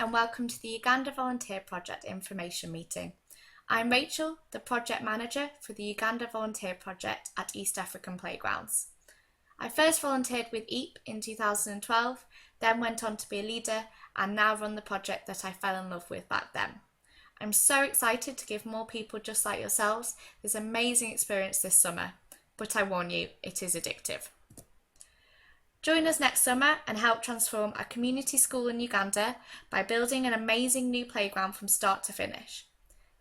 and welcome to the Uganda Volunteer Project information meeting. I'm Rachel, the Project Manager for the Uganda Volunteer Project at East African Playgrounds. I first volunteered with EAP in 2012, then went on to be a leader and now run the project that I fell in love with back then. I'm so excited to give more people just like yourselves this amazing experience this summer, but I warn you, it is addictive. Join us next summer and help transform a community school in Uganda by building an amazing new playground from start to finish.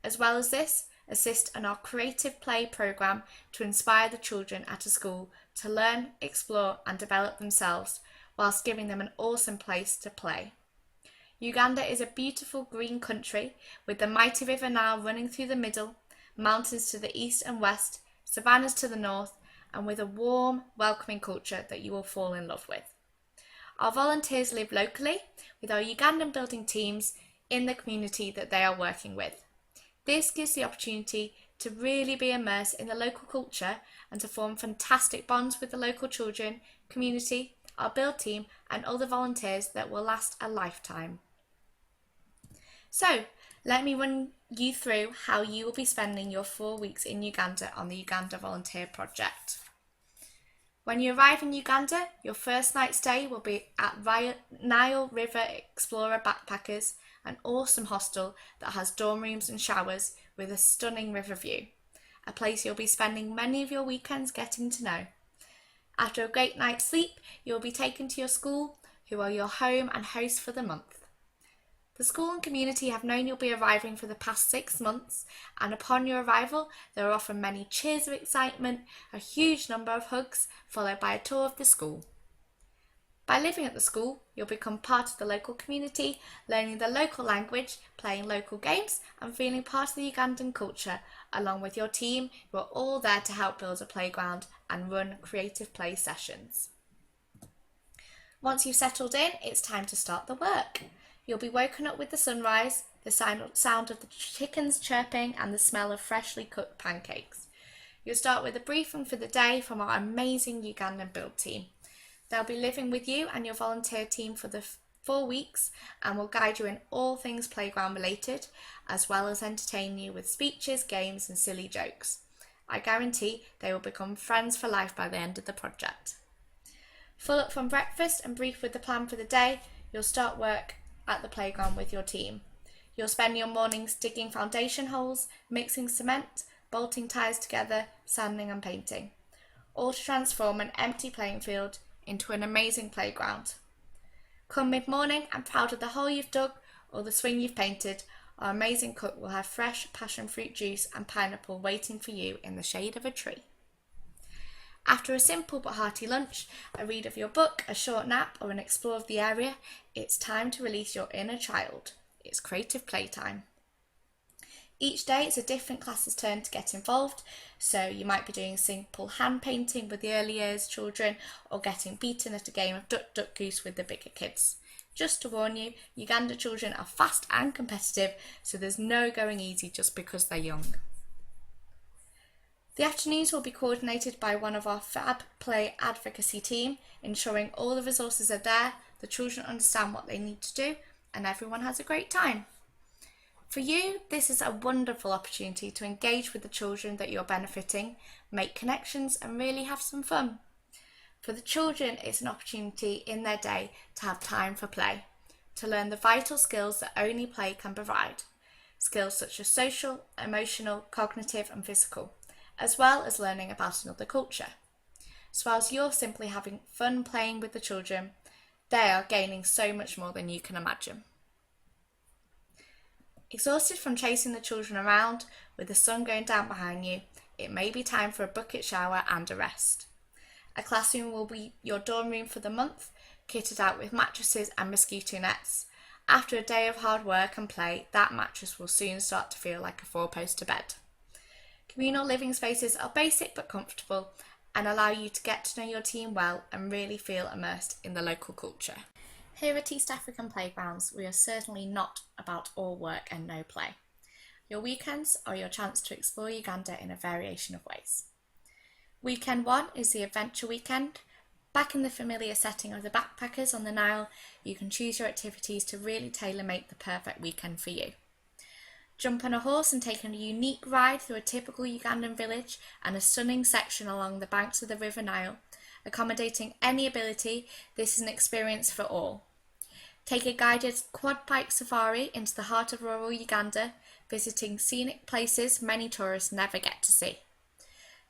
As well as this, assist in our creative play programme to inspire the children at a school to learn, explore and develop themselves whilst giving them an awesome place to play. Uganda is a beautiful green country with the mighty River Nile running through the middle, mountains to the east and west, savannas to the north, and with a warm, welcoming culture that you will fall in love with. Our volunteers live locally with our Ugandan building teams in the community that they are working with. This gives the opportunity to really be immersed in the local culture and to form fantastic bonds with the local children, community, our build team and other volunteers that will last a lifetime. So, let me run you through how you will be spending your 4 weeks in Uganda on the Uganda Volunteer Project. When you arrive in Uganda, your first night stay will be at Nile River Explorer Backpackers, an awesome hostel that has dorm rooms and showers with a stunning river view, a place you'll be spending many of your weekends getting to know. After a great night's sleep, you'll be taken to your school, who are your home and host for the month. The school and community have known you'll be arriving for the past 6 months, and upon your arrival, there are often many cheers of excitement, a huge number of hugs, followed by a tour of the school. By living at the school, you'll become part of the local community, learning the local language, playing local games, and feeling part of the Ugandan culture, along with your team, who are all there to help build a playground and run creative play sessions. Once you've settled in, it's time to start the work. You'll be woken up with the sunrise, the sound of the chickens chirping and the smell of freshly cooked pancakes. You'll start with a briefing for the day from our amazing Ugandan build team. They'll be living with you and your volunteer team for the 4 weeks and will guide you in all things playground related, as well as entertain you with speeches, games and silly jokes. I guarantee they will become friends for life by the end of the project. Full up from breakfast and brief with the plan for the day, you'll start work at the playground with your team. You'll spend your mornings digging foundation holes, mixing cement, bolting tyres together, sanding and painting, all to transform an empty playing field into an amazing playground. Come mid-morning and proud of the hole you've dug or the swing you've painted, our amazing cook will have fresh passion fruit juice and pineapple waiting for you in the shade of a tree. After a simple but hearty lunch, a read of your book, a short nap or an explore of the area, it's time to release your inner child. It's creative playtime. Each day it's a different class's turn to get involved, so you might be doing simple hand painting with the early years children or getting beaten at a game of duck duck goose with the bigger kids. Just to warn you, Uganda children are fast and competitive, so there's no going easy just because they're young. The afternoons will be coordinated by one of our Fab Play advocacy team, ensuring all the resources are there, the children understand what they need to do, and everyone has a great time. For you, this is a wonderful opportunity to engage with the children that you're benefiting, make connections and really have some fun. For the children, it's an opportunity in their day to have time for play, to learn the vital skills that only play can provide, skills such as social, emotional, cognitive and physical, as well as learning about another culture. So whilst you're simply having fun playing with the children, they are gaining so much more than you can imagine. Exhausted from chasing the children around, with the sun going down behind you, it may be time for a bucket shower and a rest. A classroom will be your dorm room for the month, kitted out with mattresses and mosquito nets. After a day of hard work and play, that mattress will soon start to feel like a 4-poster bed. Communal living spaces are basic but comfortable and allow you to get to know your team well and really feel immersed in the local culture. Here at East African Playgrounds, we are certainly not about all work and no play. Your weekends are your chance to explore Uganda in a variation of ways. Weekend 1 is the adventure weekend, Back in the familiar setting of the backpackers on the Nile, you can choose your activities to really tailor-make the perfect weekend for you. Jump on a horse and take a unique ride through a typical Ugandan village and a stunning section along the banks of the River Nile. Accommodating any ability, this is an experience for all. Take a guided quad bike safari into the heart of rural Uganda, visiting scenic places many tourists never get to see.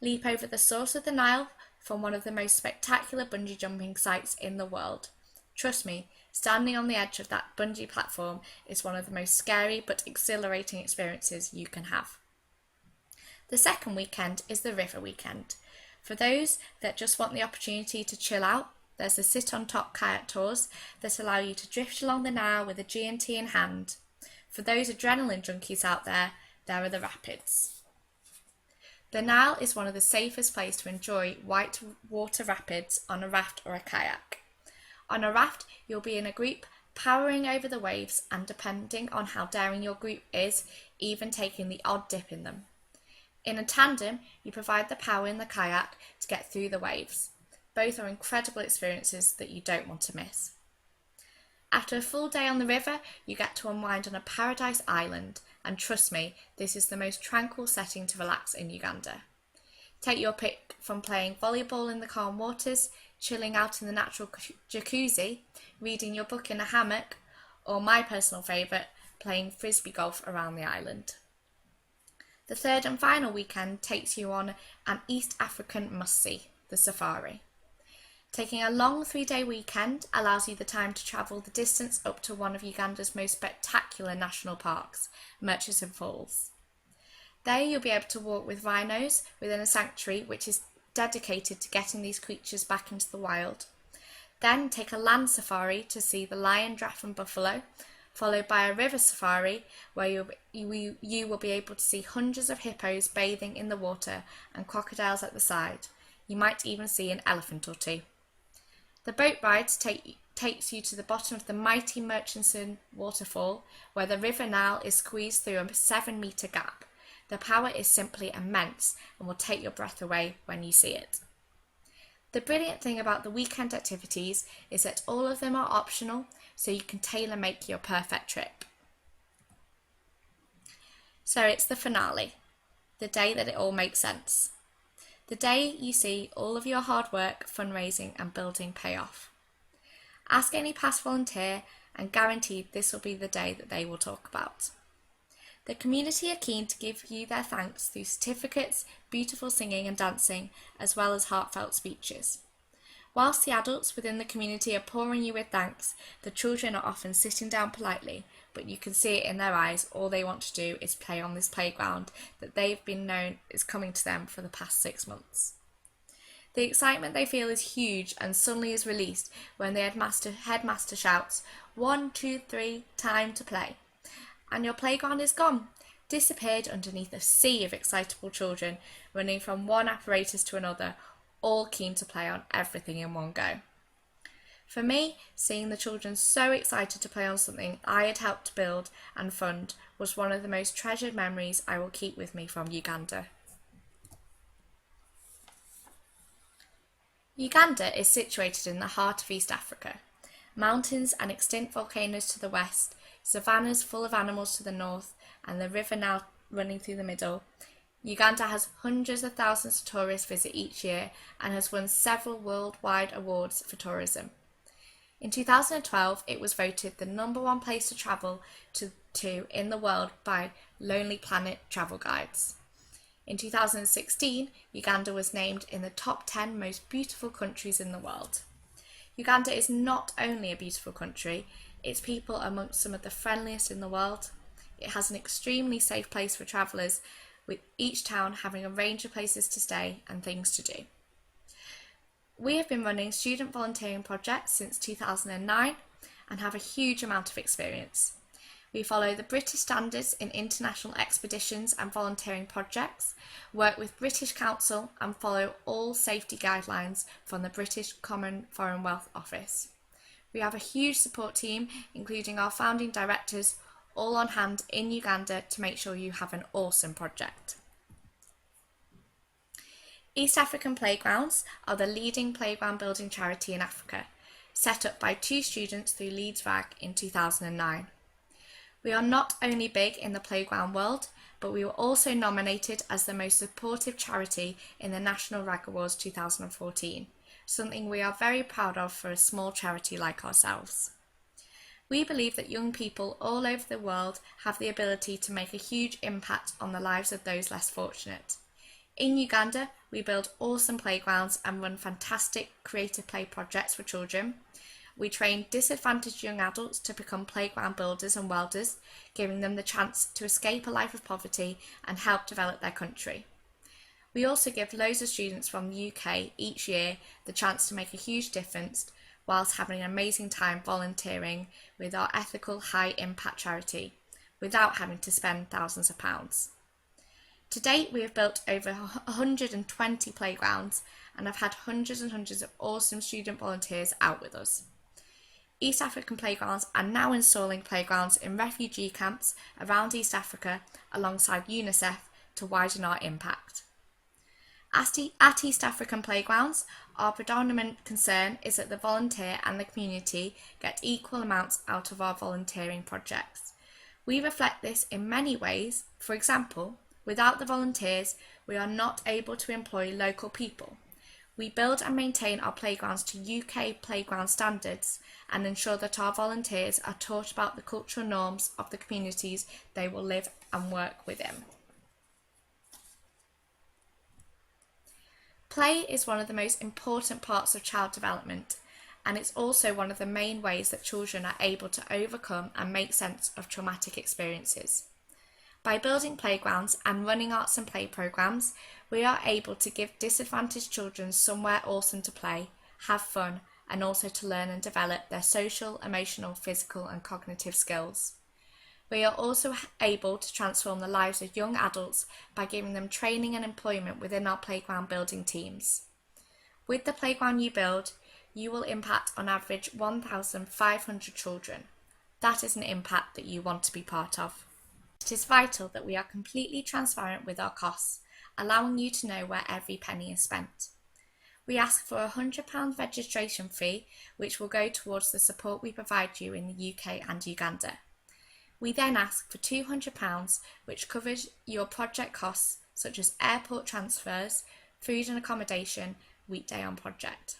Leap over the source of the Nile from one of the most spectacular bungee jumping sites in the world. Trust me, standing on the edge of that bungee platform is one of the most scary but exhilarating experiences you can have. The second weekend is the river weekend. For those that just want the opportunity to chill out, there's the sit-on-top kayak tours that allow you to drift along the Nile with a G&T in hand. For those adrenaline junkies out there are the rapids. The Nile is one of the safest places to enjoy white water rapids on a raft or a kayak. On a raft, you'll be in a group powering over the waves and, depending on how daring your group is, even taking the odd dip in them. In a tandem, you provide the power in the kayak to get through the waves. Both are incredible experiences that you don't want to miss. After a full day on the river, you get to unwind on a paradise island, and trust me, this is the most tranquil setting to relax in Uganda. Take your pick from playing volleyball in the calm waters, chilling out in the natural jacuzzi, reading your book in a hammock, or my personal favourite, playing frisbee golf around the island. The third and final weekend takes you on an East African must-see, the safari. Taking a long 3-day weekend allows you the time to travel the distance up to one of Uganda's most spectacular national parks, Murchison Falls. There you'll be able to walk with rhinos within a sanctuary which is dedicated to getting these creatures back into the wild. Then take a land safari to see the lion, giraffe and buffalo, followed by a river safari where you will be able to see hundreds of hippos bathing in the water and crocodiles at the side. You might even see an elephant or two. The boat ride takes you to the bottom of the mighty Murchison waterfall, where the River Nile is squeezed through a 7-metre gap. The power is simply immense and will take your breath away when you see it. The brilliant thing about the weekend activities is that all of them are optional, so you can tailor-make your perfect trip. So it's the finale, the day that it all makes sense. The day you see all of your hard work, fundraising and building pay off. Ask any past volunteer and guaranteed this will be the day that they will talk about. The community are keen to give you their thanks through certificates, beautiful singing and dancing, as well as heartfelt speeches. Whilst the adults within the community are pouring you with thanks, the children are often sitting down politely, but you can see it in their eyes. All they want to do is play on this playground that they've been known is coming to them for the past 6 months. The excitement they feel is huge and suddenly is released when the headmaster shouts, 1, 2, 3, time to play. And your playground is gone, disappeared underneath a sea of excitable children running from one apparatus to another, all keen to play on everything in one go. For me, seeing the children so excited to play on something I had helped build and fund was one of the most treasured memories I will keep with me from Uganda. Uganda is situated in the heart of East Africa. Mountains and extinct volcanoes to the west, savannas full of animals to the north, and the River Nile running through the middle. Uganda has hundreds of thousands of tourists visit each year and has won several worldwide awards for tourism. In 2012, it was voted the #1 place to travel to in the world by Lonely Planet travel guides. In 2016, Uganda was named in the top 10 most beautiful countries in the world. Uganda is not only a beautiful country, its people are amongst some of the friendliest in the world. It has an extremely safe place for travellers, with each town having a range of places to stay and things to do. We have been running student volunteering projects since 2009 and have a huge amount of experience. We follow the British standards in international expeditions and volunteering projects, work with British Council and follow all safety guidelines from the British Common Foreign Wealth Office. We have a huge support team, including our founding directors, all on hand in Uganda to make sure you have an awesome project. East African Playgrounds are the leading playground building charity in Africa, set up by 2 students through Leeds RAG in 2009. We are not only big in the playground world, but we were also nominated as the most supportive charity in the National RAG Awards 2014, something we are very proud of for a small charity like ourselves. We believe that young people all over the world have the ability to make a huge impact on the lives of those less fortunate. In Uganda, we build awesome playgrounds and run fantastic creative play projects for children. We train disadvantaged young adults to become playground builders and welders, giving them the chance to escape a life of poverty and help develop their country. We also give loads of students from the UK each year the chance to make a huge difference whilst having an amazing time volunteering with our ethical high impact charity without having to spend thousands of pounds. To date, we have built over 120 playgrounds and have had hundreds and hundreds of awesome student volunteers out with us. East African Playgrounds are now installing playgrounds in refugee camps around East Africa alongside UNICEF to widen our impact. At East African Playgrounds, our predominant concern is that the volunteer and the community get equal amounts out of our volunteering projects. We reflect this in many ways. For example, without the volunteers, we are not able to employ local people. We build and maintain our playgrounds to UK playground standards and ensure that our volunteers are taught about the cultural norms of the communities they will live and work within. Play is one of the most important parts of child development, and it's also one of the main ways that children are able to overcome and make sense of traumatic experiences. By building playgrounds and running arts and play programs, we are able to give disadvantaged children somewhere awesome to play, have fun, and also to learn and develop their social, emotional, physical, and cognitive skills. We are also able to transform the lives of young adults by giving them training and employment within our playground building teams. With the playground you build, you will impact on average 1,500 children. That is an impact that you want to be part of. It is vital that we are completely transparent with our costs, allowing you to know where every penny is spent. We ask for a £100 registration fee, which will go towards the support we provide you in the UK and Uganda. We then ask for £200, which covers your project costs such as airport transfers, food and accommodation, weekday on project.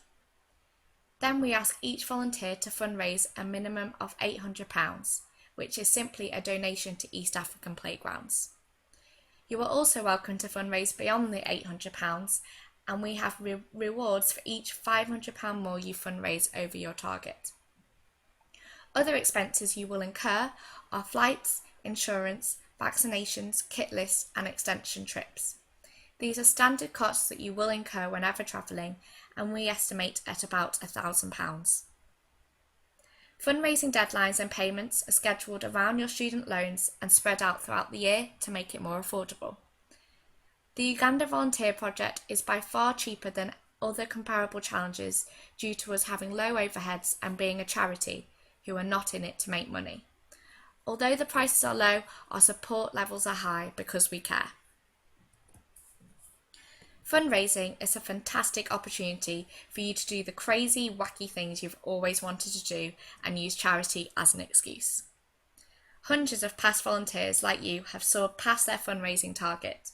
Then we ask each volunteer to fundraise a minimum of £800, which is simply a donation to East African Playgrounds. You are also welcome to fundraise beyond the £800, and we have rewards for each £500 more you fundraise over your target. Other expenses you will incur are flights, insurance, vaccinations, kit lists, and extension trips. These are standard costs that you will incur whenever travelling, and we estimate at about £1,000. Fundraising deadlines and payments are scheduled around your student loans and spread out throughout the year to make it more affordable. The Uganda Volunteer Project is by far cheaper than other comparable challenges due to us having low overheads and being a charity who are not in it to make money. Although the prices are low, our support levels are high because we care. Fundraising is a fantastic opportunity for you to do the crazy, wacky things you've always wanted to do and use charity as an excuse. Hundreds of past volunteers like you have soared past their fundraising target.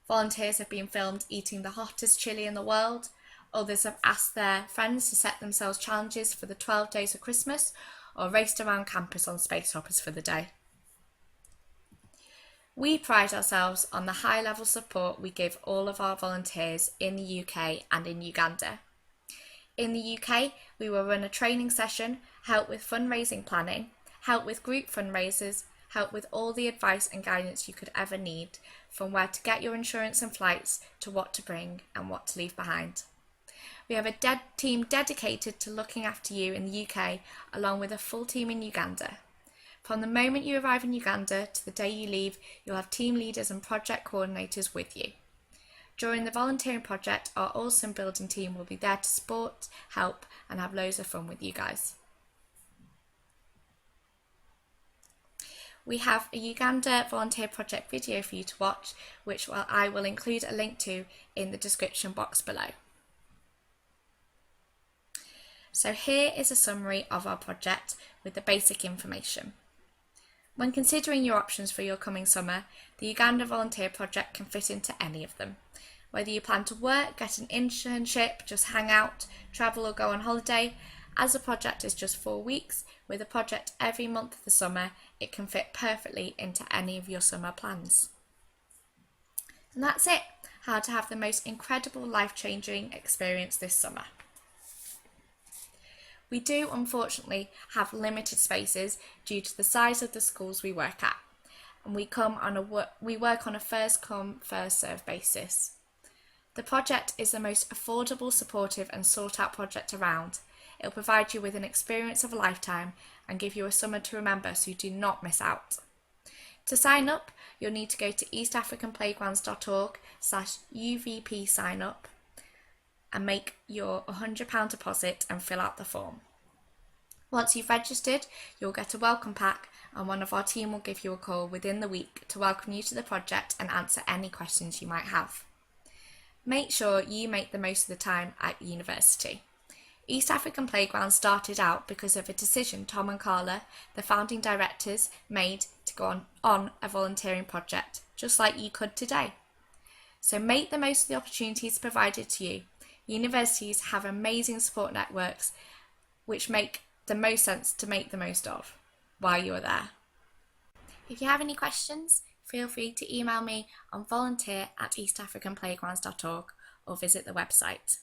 Volunteers have been filmed eating the hottest chili in the world. Others have asked their friends to set themselves challenges for the 12 days of Christmas or raced around campus on space hoppers for the day. We pride ourselves on the high level support we give all of our volunteers in the UK and in Uganda. In the UK, we will run a training session, help with fundraising planning, help with group fundraisers, help with all the advice and guidance you could ever need, from where to get your insurance and flights to what to bring and what to leave behind. We have a team dedicated to looking after you in the UK, along with a full team in Uganda. From the moment you arrive in Uganda to the day you leave, you'll have team leaders and project coordinators with you. During the volunteering project, our awesome building team will be there to support, help, and have loads of fun with you guys. We have a Uganda Volunteer Project video for you to watch, which I will include a link to in the description box below. So here is a summary of our project with the basic information. When considering your options for your coming summer, the Uganda Volunteer Project can fit into any of them. Whether you plan to work, get an internship, just hang out, travel or go on holiday, as the project is just 4 weeks, with a project every month of the summer, it can fit perfectly into any of your summer plans. And that's it, how to have the most incredible life-changing experience this summer. We do unfortunately have limited spaces due to the size of the schools we work at, and we work on a first come, first served basis. The project is the most affordable, supportive and sought out project around. It will provide you with an experience of a lifetime and give you a summer to remember so you do not miss out. To sign up, you'll need to go to eastafricanplaygrounds.org/UVP sign up and make your £100 deposit and fill out the form. Once you've registered, you'll get a welcome pack and one of our team will give you a call within the week to welcome you to the project and answer any questions you might have. Make sure you make the most of the time at university. East African Playground started out because of a decision Tom and Carla, the founding directors, made to go on a volunteering project, just like you could today. So make the most of the opportunities provided to you. Universities have amazing support networks which make the most sense to make the most of while you are there. If you have any questions, feel free to email me on volunteer@eastafricanplaygrounds.org or visit the website.